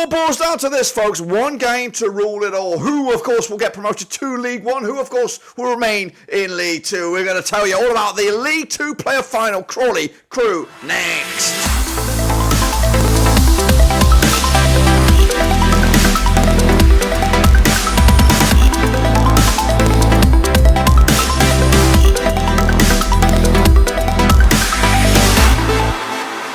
boils down to this, folks. One game to rule it all. Who, of course, will get promoted to League One? Who, of course, will remain in League Two? We're going to tell you all about the League Two player final. Crawley, Crewe, next.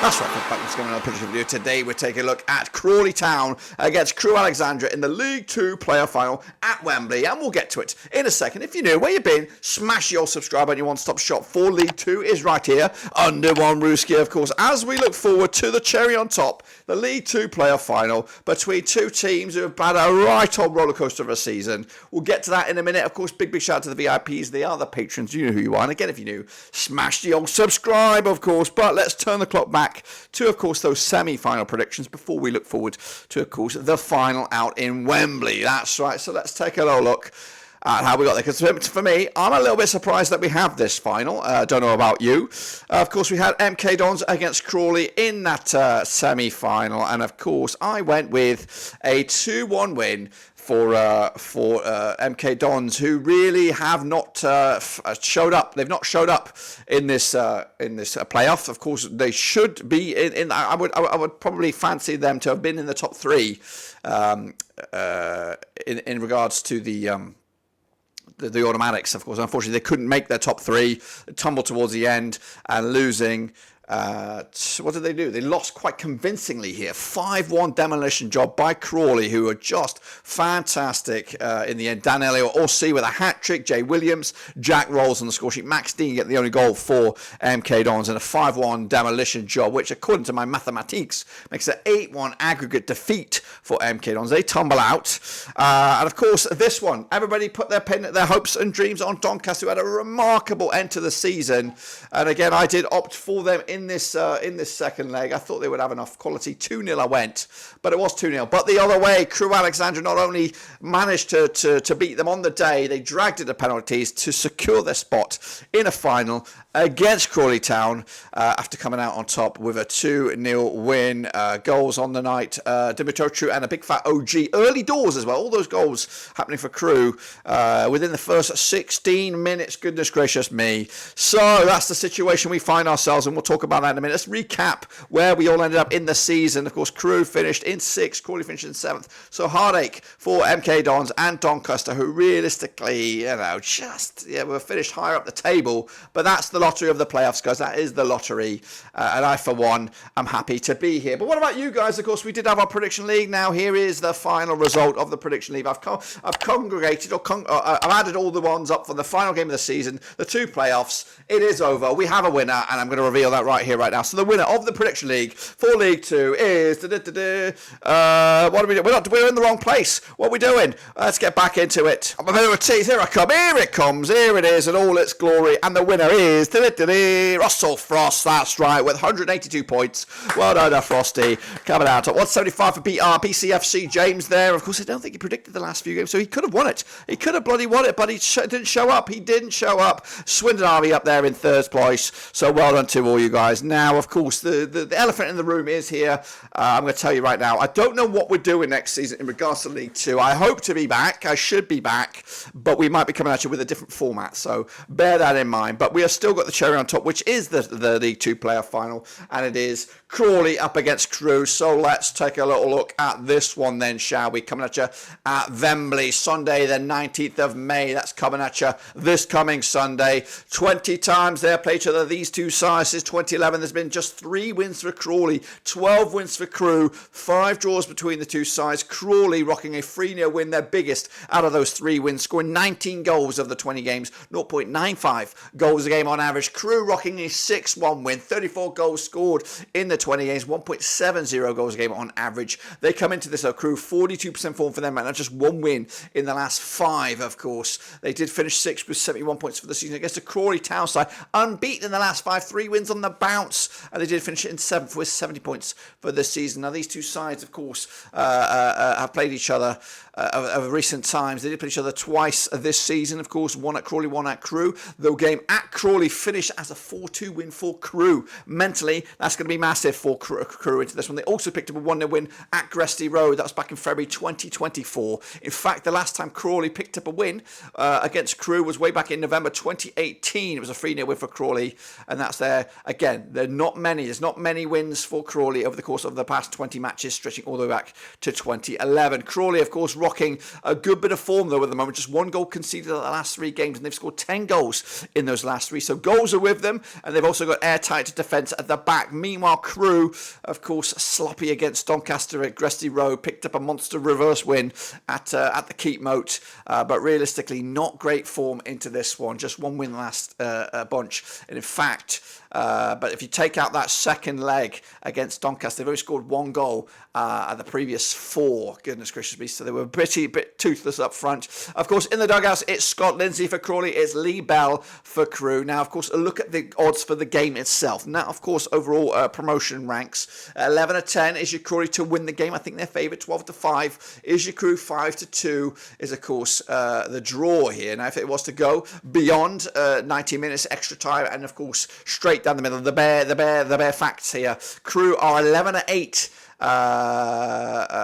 That's right, back to another picture video. Today we're taking a look at Crawley Town against Crewe Alexandra in the League 2 player final at Wembley, and we'll get to it in a second. If you're new, where you been, smash your subscribe button. Your one-stop shop for League 2 is right here under one Rooski, of course, as we look forward to the cherry on top, the League 2 player final between two teams who have had a right old roller coaster of a season. We'll get to that in a minute. Of course, big shout out to the VIPs. They are the patrons. You know who you are. And again, if you're new, smash the old subscribe, of course. But let's turn the clock back to, of course, those semi-final predictions before we look forward to, of course, the final out in Wembley. That's right. So let's take a little look at how we got there. Because for me, I'm a little bit surprised that we have this final. Don't know about you. Of course, we had MK Dons against Crawley in that semi-final. And, of course, I went with a 2-1 win for MK Dons, who really have not showed up. They've not showed up in this playoff. Of course, they should be in. I would probably fancy them to have been in the top three in regards to the automatics. Of course, unfortunately, they couldn't make their top three. They tumbled towards the end and losing. What did they do? They lost quite convincingly here. 5-1 demolition job by Crawley, who are just fantastic in the end. Dan Elliott, Orsi with a hat-trick. Jay Williams, Jack Rolls on the score sheet. Max Dean get the only goal for MK Dons in a 5-1 demolition job, which, according to my mathematics, makes an 8-1 aggregate defeat for MK Dons. They tumble out. And, of course, this one, everybody put their hopes and dreams on Doncaster, who had a remarkable end to the season. And, again, I did opt for them in this second leg. I thought they would have enough quality. 2-0 I went, but it was 2-0. But the other way, Crewe Alexandra not only managed to beat them on the day, they dragged it to penalties to secure their spot in a final against Crawley Town after coming out on top with a 2-0 win. Goals on the night, Dimitro and a big fat OG. Early doors as well. All those goals happening for Crewe within the first 16 minutes. Goodness gracious me. So that's the situation we find ourselves, and we'll talk about that in a minute. Let's recap where we all ended up in the season. Of course, Crewe finished in 6th, Crawley finished in 7th. So heartache for MK Dons and Doncaster, who realistically, were finished higher up the table. But that's the lottery of the playoffs, guys. That is the lottery. And I, for one, am happy to be here. But what about you guys? Of course, we did have our prediction league. Now, here is the final result of the prediction league. I've congregated, I've added all the ones up for the final game of the season, the two playoffs. It is over. We have a winner, and I'm going to reveal that right here, right now. So the winner of the prediction league for League 2 is what are we doing? We're in the wrong place. What are we doing? Let's get back into it. I'm a bit of a tease. Here I come. Here it comes. Here it is in all its glory. And the winner is Russell Frost. That's right, with 182 points. Well done, Frosty. Coming out at 175 for PCFC James there. Of course, I don't think he predicted the last few games, so he could have won it. He could have bloody won it, but he didn't show up. He didn't show up. Swindon Army up there in 3rd place. So well done to all you guys. Now, of course, the elephant in the room is here. I'm going to tell you right now, I don't know what we're doing next season in regards to League 2. I hope to be back. I should be back, but we might be coming at you with a different format, so bear that in mind. But we have still got the cherry on top, which is the League 2 player final, and it is Crawley up against Crewe. So let's take a little look at this one then, shall we? Coming at you at Wembley, Sunday the 19th of May. That's coming at you this coming Sunday. 20 times they have played each other, these two sides. Since 2011, there's been just 3 wins for Crawley, 12 wins for Crewe, 5 draws between the two sides. Crawley rocking a 3-0 win, their biggest out of those 3 wins, scoring 19 goals of the 20 games, 0.95 goals a game on average. Crewe rocking a 6-1 win, 34 goals scored in the 20 games, 1.70 goals a game on average. They come into this, Crewe, 42% form for them, and just 1 win in the last 5, of course. They did finish 6th with 71 points for the season against the Crawley Town side, unbeaten in the last 5, 3 wins on the bounce, and they did finish it in 7th with 70 points for the season. Now, these two sides, of course, have played each other of recent times. They did play each other twice this season, of course, one at Crawley, one at Crewe. The game at Crawley finished as a 4-2 win for Crewe. Mentally, that's going to be massive for Crewe into this one. They also picked up a 1-0 win at Gresty Road. That was back in February 2024. In fact, the last time Crawley picked up a win against Crewe was way back in November 2018. It was a 3-0 win for Crawley, and that's there. Again, there's not many wins for Crawley over the course of the past 20 matches, stretching all the way back to 2011. Crawley, of course, rocking a good bit of form, though, at the moment. Just 1 goal conceded in the last 3 games, and they've scored 10 goals in those last 3. So goals are with them, and they've also got airtight defence at the back. Meanwhile, Crewe, of course, sloppy against Doncaster at Gresty Road, picked up a monster reverse win at the Keep Moat, but realistically, not great form into this one. Just 1 win last bunch, and in fact, but if you take out that second leg against Doncaster, they've only scored 1 goal at the previous 4. Goodness gracious me. So they were a bit toothless up front. Of course, in the dugouts, it's Scott Lindsay for Crawley. It's Lee Bell for Crewe. Now, of course, a look at the odds for the game itself. Now, of course, overall promotion ranks. 11-10 is your Crawley to win the game. I think they're favourite. 12-5 is your Crewe. 5-2 is, of course, the draw here. Now, if it was to go beyond 90 minutes extra time, and of course, straight down the middle, the bare facts here. Crewe are 11-8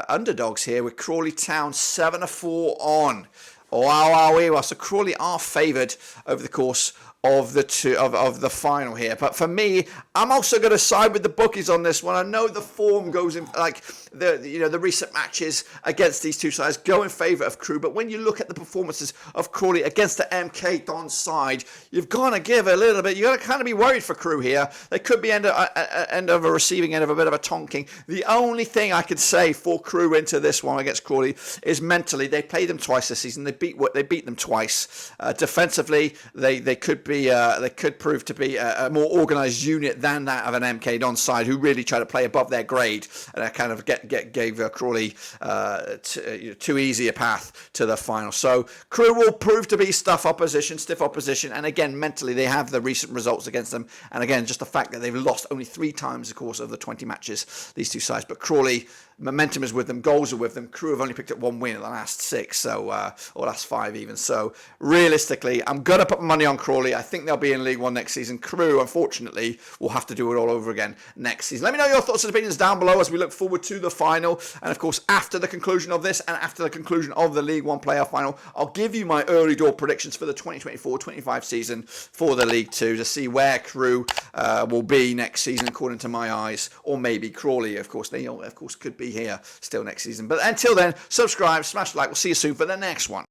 underdogs here, with Crawley Town 7-4 on. Wow. So Crawley are favoured over the course of the final here, but for me, I'm also going to side with the bookies on this one. I know the form goes in, like the recent matches against these two sides go in favour of Crewe, but when you look at the performances of Crawley against the MK Don side, you've got to give a little bit. You've got to kind of be worried for Crewe here. They could be end of a receiving end of a bit of a tonking. The only thing I could say for Crewe into this one against Crawley is mentally. They played them twice this season. They beat them twice. Defensively, they could prove to be a more organised unit than that of an MK Don side, who really try to play above their grade and kind of gave Crawley too easy a path to the final. So Crewe will prove to be stiff opposition, and again, mentally they have the recent results against them, and again, just the fact that they've lost only 3 times, of course, over the 20 matches, these two sides. But Crawley, momentum is with them, goals are with them. Crewe have only picked up 1 win in the last 6, or last 5 even. So realistically, I'm going to put money on Crawley. I think they'll be in League One next season. Crewe, unfortunately, will have to do it all over again next season. Let me know your thoughts and opinions down below as we look forward to the final. And of course, after the conclusion of this and after the conclusion of the League One playoff final, I'll give you my early door predictions for the 2024-25 season for the League Two to see where Crewe will be next season, according to my eyes, or maybe Crawley. Of course, they could be here still next season. But until then, subscribe, smash the like. We'll see you soon for the next one.